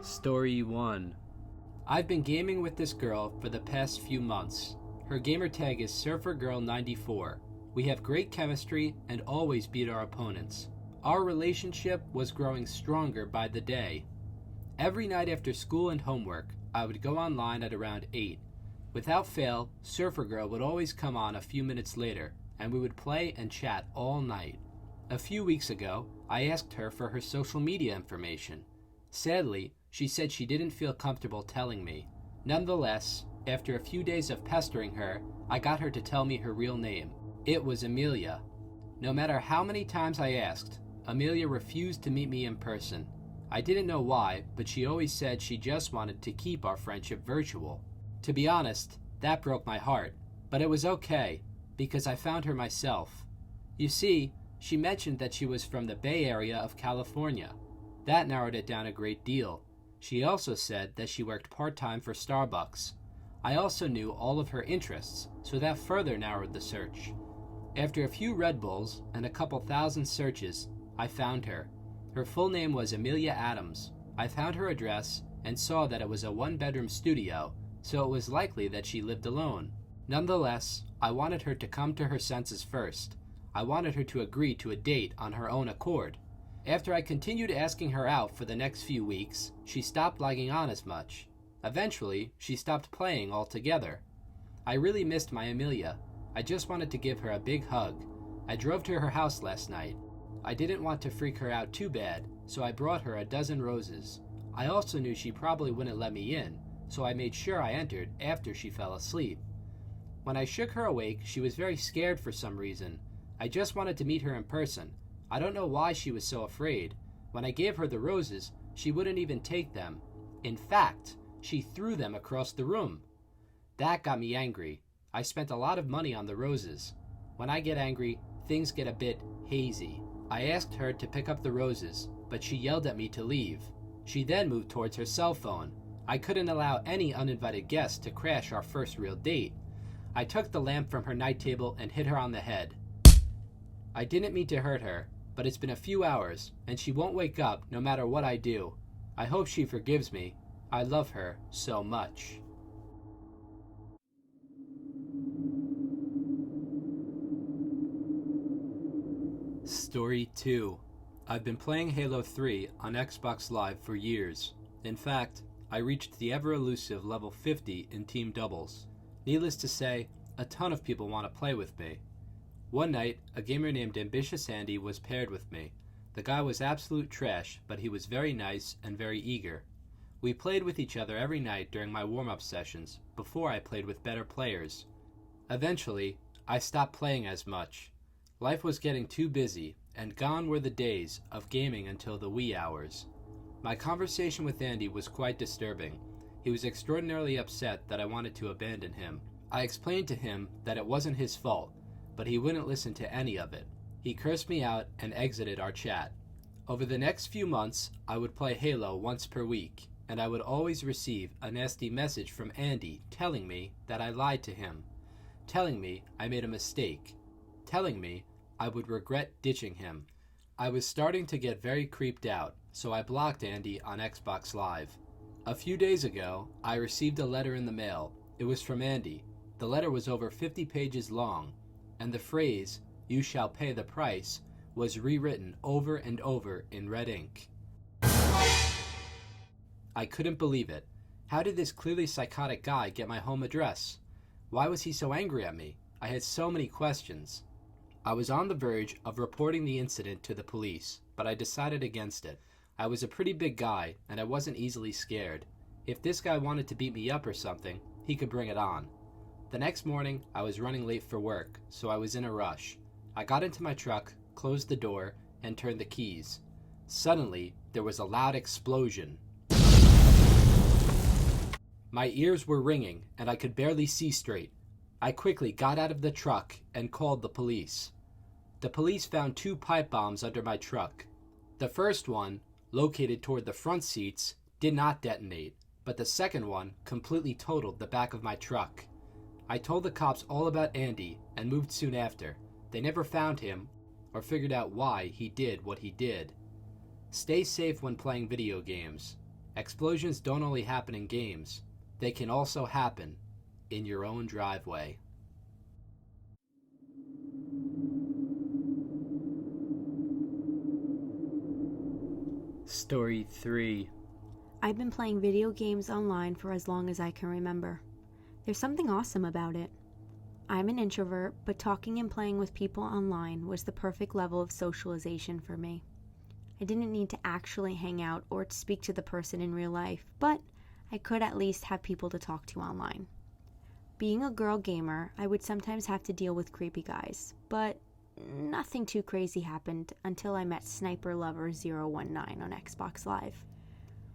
Story 1. I've been gaming with this girl for the past few months. Her gamer tag is SurferGirl94. We have great chemistry and always beat our opponents. Our relationship was growing stronger by the day. Every night after school and homework, I would go online at around 8. Without fail, Surfer Girl would always come on a few minutes later, and we would play and chat all night. A few weeks ago, I asked her for her social media information. Sadly, she said she didn't feel comfortable telling me. Nonetheless, after a few days of pestering her, I got her to tell me her real name. It was Amelia. No matter how many times I asked, Amelia refused to meet me in person. I didn't know why, but she always said she just wanted to keep our friendship virtual. To be honest, that broke my heart, but it was okay, because I found her myself. You see, she mentioned that she was from the Bay Area of California. That narrowed it down a great deal. She also said that she worked part-time for Starbucks. I also knew all of her interests, so that further narrowed the search. After a few Red Bulls and a couple thousand searches, I found her. Her full name was Amelia Adams. I found her address and saw that it was a one-bedroom studio, so it was likely that she lived alone. Nonetheless, I wanted her to come to her senses first. I wanted her to agree to a date on her own accord. After I continued asking her out for the next few weeks, she stopped logging on as much. Eventually, she stopped playing altogether. I really missed my Amelia. I just wanted to give her a big hug. I drove to her house last night. I didn't want to freak her out too bad, so I brought her a dozen roses. I also knew she probably wouldn't let me in, so I made sure I entered after she fell asleep. When I shook her awake, she was very scared for some reason. I just wanted to meet her in person. I don't know why she was so afraid. When I gave her the roses, she wouldn't even take them. In fact, she threw them across the room. That got me angry. I spent a lot of money on the roses. When I get angry, things get a bit hazy. I asked her to pick up the roses, but she yelled at me to leave. She then moved towards her cell phone. I couldn't allow any uninvited guests to crash our first real date. I took the lamp from her night table and hit her on the head. I didn't mean to hurt her, but it's been a few hours, and she won't wake up no matter what I do. I hope she forgives me. I love her so much. Story 2. I've been playing Halo 3 on Xbox Live for years. In fact, I reached the ever-elusive level 50 in team doubles. Needless to say, a ton of people want to play with me. One night, a gamer named Ambitious Andy was paired with me. The guy was absolute trash, but he was very nice and very eager. We played with each other every night during my warm-up sessions, before I played with better players. Eventually, I stopped playing as much. Life was getting too busy, and gone were the days of gaming until the wee hours. My conversation with Andy was quite disturbing. He was extraordinarily upset that I wanted to abandon him. I explained to him that it wasn't his fault, but he wouldn't listen to any of it. He cursed me out and exited our chat. Over the next few months, I would play Halo once per week, and I would always receive a nasty message from Andy telling me that I lied to him, telling me I made a mistake, telling me I would regret ditching him. I was starting to get very creeped out, so I blocked Andy on Xbox Live. A few days ago, I received a letter in the mail. It was from Andy. The letter was over 50 pages long, and the phrase, "You shall pay the price," was rewritten over and over in red ink. I couldn't believe it. How did this clearly psychotic guy get my home address? Why was he so angry at me? I had so many questions. I was on the verge of reporting the incident to the police, but I decided against it. I was a pretty big guy, and I wasn't easily scared. If this guy wanted to beat me up or something, he could bring it on. The next morning, I was running late for work, so I was in a rush. I got into my truck, closed the door, and turned the keys. Suddenly, there was a loud explosion. My ears were ringing, and I could barely see straight. I quickly got out of the truck and called the police. The police found 2 pipe bombs under my truck. The first one, located toward the front seats, did not detonate, but the second one completely totaled the back of my truck. I told the cops all about Andy and moved soon after. They never found him or figured out why he did what he did. Stay safe when playing video games. Explosions don't only happen in games, they can also happen in your own driveway. Story 3. I've been playing video games online for as long as I can remember. There's something awesome about it. I'm an introvert, but talking and playing with people online was the perfect level of socialization for me. I didn't need to actually hang out or speak to the person in real life, but I could at least have people to talk to online. Being a girl gamer, I would sometimes have to deal with creepy guys, but nothing too crazy happened until I met Sniper Lover 019 on Xbox Live.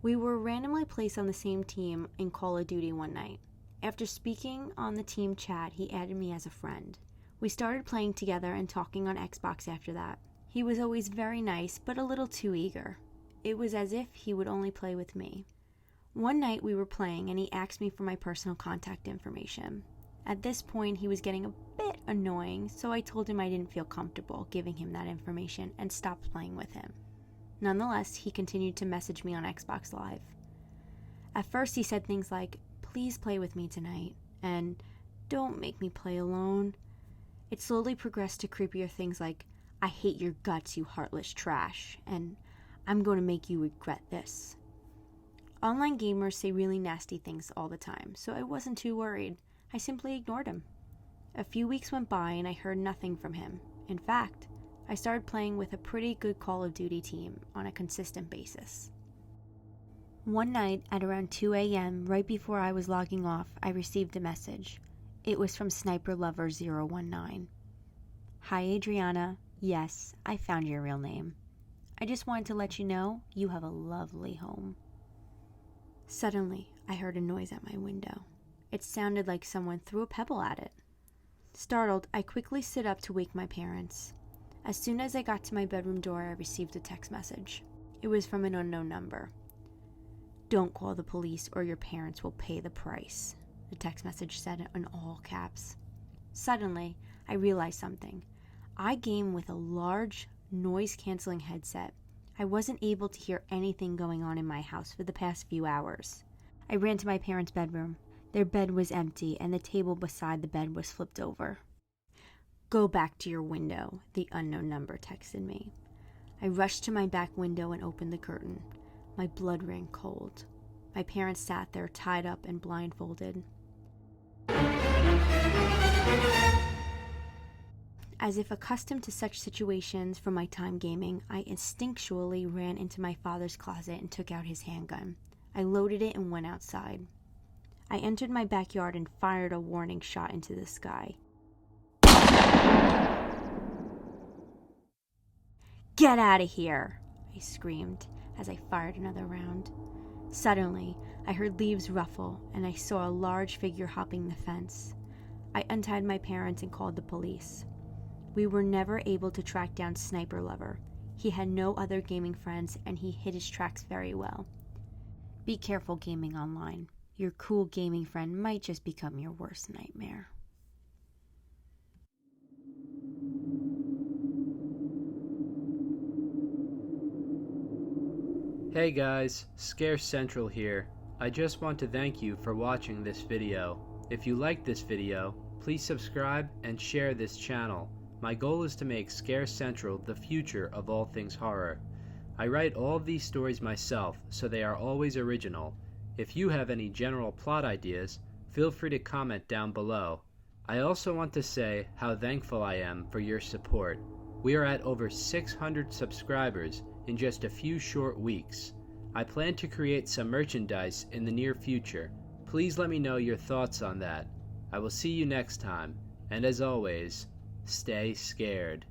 We were randomly placed on the same team in Call of Duty one night. After speaking on the team chat, he added me as a friend. We started playing together and talking on Xbox after that. He was always very nice, but a little too eager. It was as if he would only play with me. One night we were playing and he asked me for my personal contact information. At this point, he was getting a bit annoying, so I told him I didn't feel comfortable giving him that information and stopped playing with him. Nonetheless, he continued to message me on Xbox Live. At first, he said things like, "Please play with me tonight," and "Don't make me play alone." It slowly progressed to creepier things like, "I hate your guts, you heartless trash," and "I'm going to make you regret this." Online gamers say really nasty things all the time, so I wasn't too worried. I simply ignored him. A few weeks went by and I heard nothing from him. In fact, I started playing with a pretty good Call of Duty team on a consistent basis. One night at around 2 a.m., right before I was logging off, I received a message. It was from Sniper Lover 019. "Hi Adriana, yes, I found your real name. I just wanted to let you know you have a lovely home." Suddenly, I heard a noise at my window. It sounded like someone threw a pebble at it. Startled, I quickly stood up to wake my parents. As soon as I got to my bedroom door, I received a text message. It was from an unknown number. "Don't call the police or your parents will pay the price," the text message said in all caps. Suddenly, I realized something. I game with a large, noise-canceling headset. I wasn't able to hear anything going on in my house for the past few hours. I ran to my parents' bedroom. Their bed was empty and the table beside the bed was flipped over. "Go back to your window," the unknown number texted me. I rushed to my back window and opened the curtain. My blood ran cold. My parents sat there tied up and blindfolded. As if accustomed to such situations from my time gaming, I instinctually ran into my father's closet and took out his handgun. I loaded it and went outside. I entered my backyard and fired a warning shot into the sky. "Get out of here!" I screamed as I fired another round. Suddenly, I heard leaves ruffle and I saw a large figure hopping the fence. I untied my parents and called the police. We were never able to track down Sniper Lover. He had no other gaming friends and he hid his tracks very well. Be careful gaming online. Your cool gaming friend might just become your worst nightmare. Hey guys, Scare Central here. I just want to thank you for watching this video. If you liked this video, please subscribe and share this channel. My goal is to make Scare Central the future of all things horror. I write all of these stories myself, so they are always original. If you have any general plot ideas, feel free to comment down below. I also want to say how thankful I am for your support. We are at over 600 subscribers in just a few short weeks. I plan to create some merchandise in the near future. Please let me know your thoughts on that. I will see you next time, and as always, stay scared.